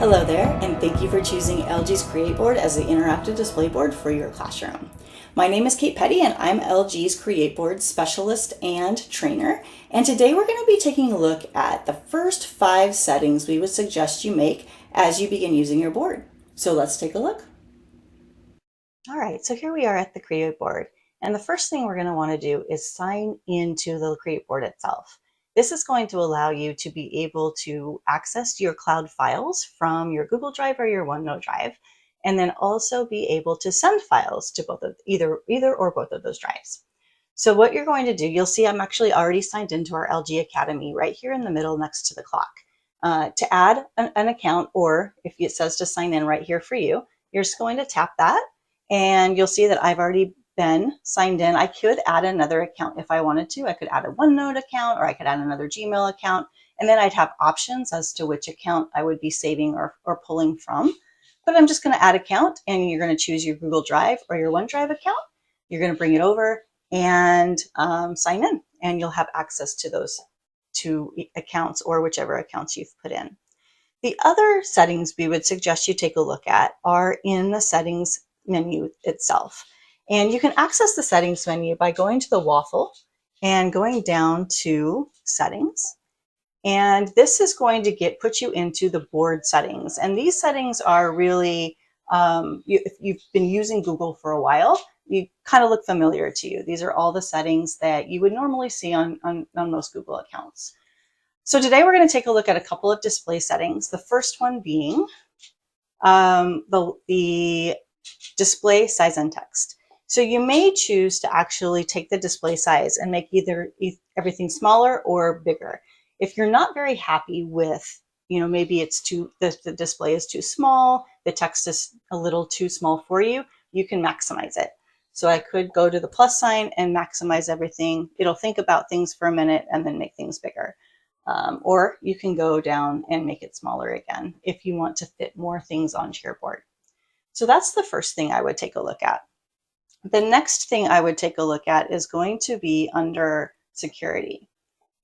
Hello there, and thank you for choosing LG's CreateBoard as the interactive display board for your classroom. My name is Kate Petty, and I'm LG's CreateBoard specialist and trainer. And today we're going to be taking a look at the first 5 settings we would suggest you make as you begin using your board. So let's take a look. All right, so here we are at the CreateBoard. And the first thing we're going to want to do is sign into the CreateBoard itself. This is going to allow you to be able to access your cloud files from your Google Drive or your OneNote Drive, and then also be able to send files to both of either or both of those drives. So what you're going to do, you'll see I'm actually already signed into our LG Academy right here in the middle next to the clock. To add an account, or if it says to sign in right here for you, you're just going to tap that, and you'll see that I've already been signed in. I could add another account if I wanted to. I could add a OneNote account, or I could add another Gmail account, and then I'd have options as to which account I would be saving or pulling from. But I'm just going to add account, and you're going to choose your Google Drive or your OneDrive account. You're going to bring it over and sign in, and you'll have access to those 2 accounts or whichever accounts you've put in. The other settings we would suggest you take a look at are in the settings menu itself. And you can access the settings menu by going to the waffle and going down to settings. And this is going to put you into the board settings. And these settings are really, if you've been using Google for a while, you kind of look familiar to you. These are all the settings that you would normally see on most Google accounts. So today we're going to take a look at a couple of display settings. The first one being the display size and text. So you may choose to actually take the display size and make either everything smaller or bigger. If you're not very happy with, maybe it's the display is too small, the text is a little too small for you, you can maximize it. So I could go to the plus sign and maximize everything. It'll think about things for a minute and then make things bigger. Or you can go down and make it smaller again if you want to fit more things onto your board. So that's the first thing I would take a look at. The next thing I would take a look at is going to be under security.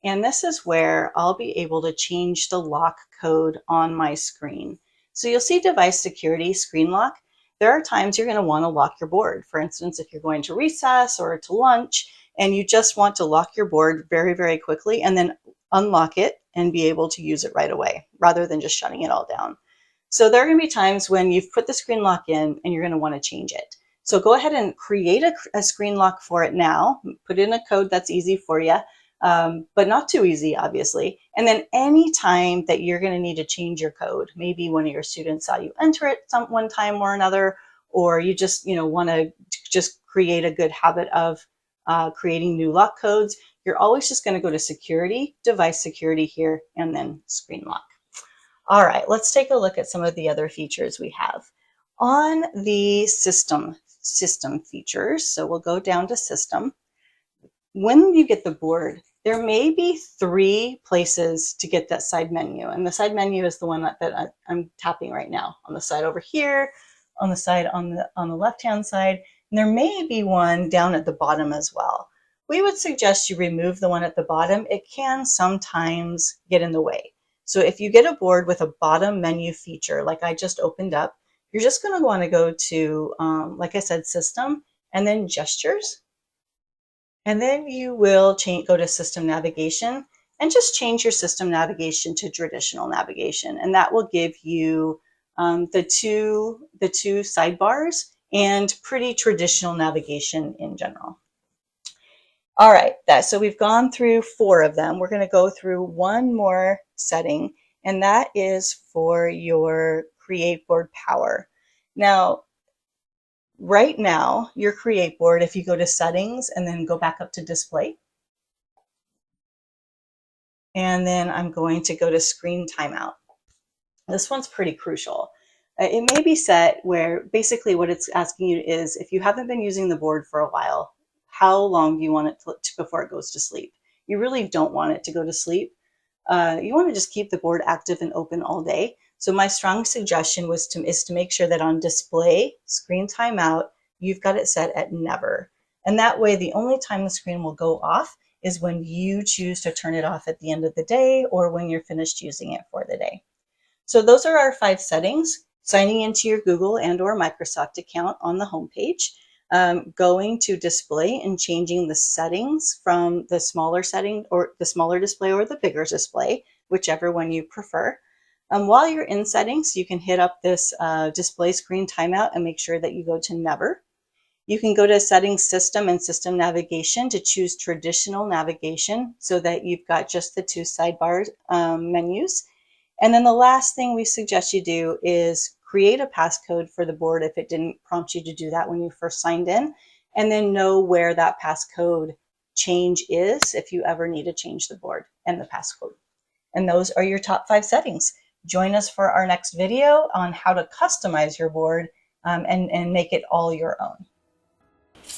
And this is where I'll be able to change the lock code on my screen. So you'll see device security, screen lock. There are times you're going to want to lock your board. For instance, if you're going to recess or to lunch and you just want to lock your board very, very quickly and then unlock it and be able to use it right away rather than just shutting it all down. So there are going to be times when you've put the screen lock in and you're going to want to change it. So go ahead and create a screen lock for it now. Put in a code that's easy for you, but not too easy, obviously. And then any time that you're going to need to change your code, maybe one of your students saw you enter it one time or another, or you just want to just create a good habit of creating new lock codes, you're always just going to go to security, device security here, and then screen lock. All right, let's take a look at some of the other features we have. On the system features, so we'll go down to system. When you get the board, there may be 3 places to get that side menu, and the side menu is the one that I'm tapping right now. On the side over here, on the side on the left-hand side, and there may be one down at the bottom as well. We would suggest you remove the one at the bottom. It can sometimes get in the way. So if you get a board with a bottom menu feature, like I just opened up, you're just going to want to go to, like I said, system, and then gestures. And then you will go to system navigation and just change your system navigation to traditional navigation. And that will give you the two sidebars and pretty traditional navigation in general. All right, so we've gone through 4 of them. We're going to go through one more setting, and that is for your CreateBoard power. Now, right now, your CreateBoard, if you go to settings and then go back up to display, and then I'm going to go to screen timeout. This one's pretty crucial. It may be set where basically what it's asking you is, if you haven't been using the board for a while, how long do you want it before it goes to sleep? You really don't want it to go to sleep. You want to just keep the board active and open all day. So my strong suggestion is to make sure that on display, screen timeout, you've got it set at never. And that way, the only time the screen will go off is when you choose to turn it off at the end of the day or when you're finished using it for the day. So those are our 5 settings: signing into your Google and or Microsoft account on the home page, going to display and changing the settings from the smaller setting or the smaller display or the bigger display, whichever one you prefer. While you're in settings, you can hit up this display screen timeout and make sure that you go to never. You can go to settings, system, and system navigation to choose traditional navigation so that you've got just the 2 sidebar menus. And then the last thing we suggest you do is create a passcode for the board if it didn't prompt you to do that when you first signed in, and then know where that passcode change is if you ever need to change the board and the passcode. And those are your top 5 settings. Join us for our next video on how to customize your board and make it all your own.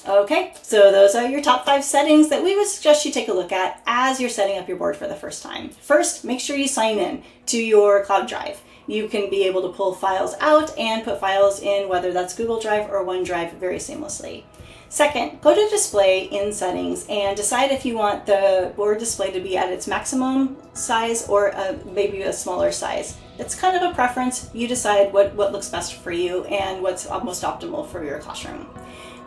Okay, so those are your top 5 settings that we would suggest you take a look at as you're setting up your board for the first time. First, make sure you sign in to your cloud drive. You can be able to pull files out and put files in, whether that's Google Drive or OneDrive, very seamlessly. Second, go to display in settings and decide if you want the board display to be at its maximum size or maybe a smaller size. It's kind of a preference. You decide what looks best for you and what's most optimal for your classroom.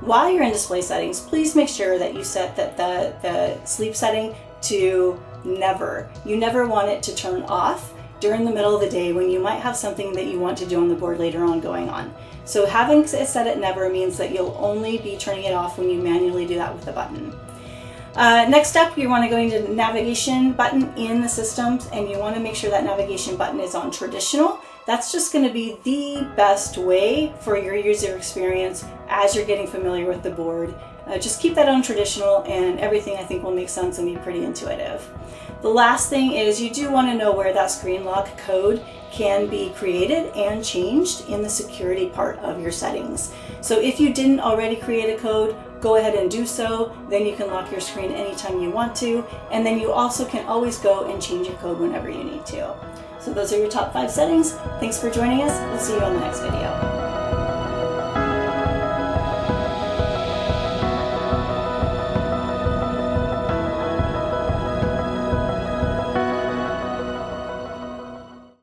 While you're in display settings, please make sure that you set the sleep setting to never. You never want it to turn off during the middle of the day when you might have something that you want to do on the board later on going on. So having it set at never means that you'll only be turning it off when you manually do that with the button. Next up, you want to go into the navigation button in the systems, and you want to make sure that navigation button is on traditional. That's just going to be the best way for your user experience as you're getting familiar with the board. Just keep that on traditional and everything I think will make sense and be pretty intuitive. The last thing is you do want to know where that screen lock code can be created and changed in the security part of your settings. So if you didn't already create a code, go ahead and do so. Then you can lock your screen anytime you want to. And then you also can always go and change your code whenever you need to. So those are your top 5 settings. Thanks for joining us. We'll see you on the next video.